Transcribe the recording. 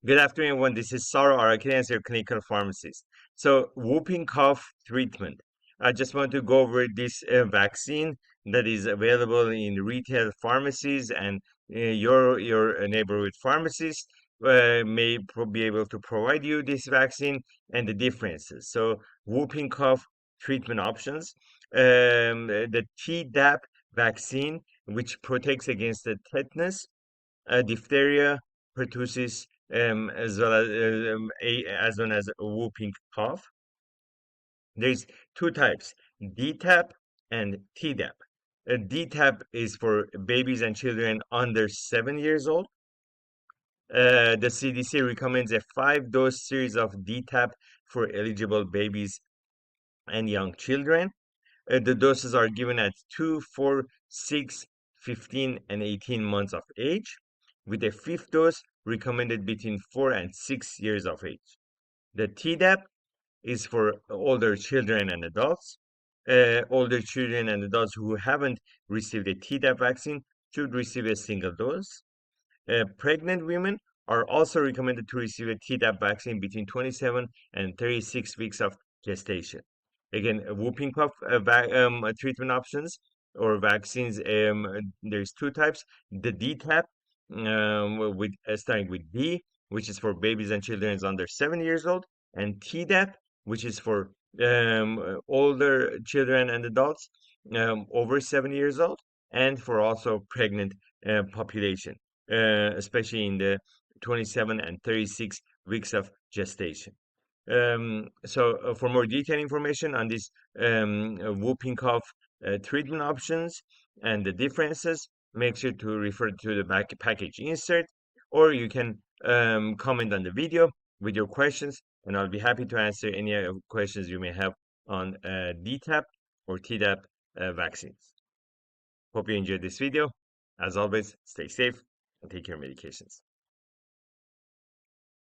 Good afternoon, everyone. This is Sarah Arakian, your clinical pharmacist. So, whooping cough treatment. I just want to go over this vaccine that is available in retail pharmacies, and your neighborhood pharmacist may be able to provide you this vaccine and the differences. So, whooping cough treatment options. The Tdap vaccine, which protects against the tetanus, diphtheria, pertussis, as well as as well as whooping cough. There's two types, Dtap and Tdap. Dtap is for babies and children under 7 years old. The CDC recommends a 5-dose series of Dtap for eligible babies and young children. The doses are given at 2, 4, 6, 15, and 18 months of age, with a fifth dose recommended between 4 and 6 years of age. The Tdap is for older children and adults. Older children and adults who haven't received a Tdap vaccine should receive a single dose. Pregnant women are also recommended to receive a Tdap vaccine between 27 and 36 weeks of gestation. Again, whooping cough treatment options or vaccines. There's two types: the Dtap, with starting with D, which is for babies and children under 7 years old, and Tdap, which is for older children and adults over 7 years old, and for also pregnant population, especially in the 27 and 36 weeks of gestation. For more detailed information on these whooping cough treatment options and the differences, make sure to refer to the back package insert, or you can comment on the video with your questions, and I'll be happy to answer any questions you may have on Dtap or Tdap vaccines. Hope you enjoyed this video. As always, stay safe and take your medications.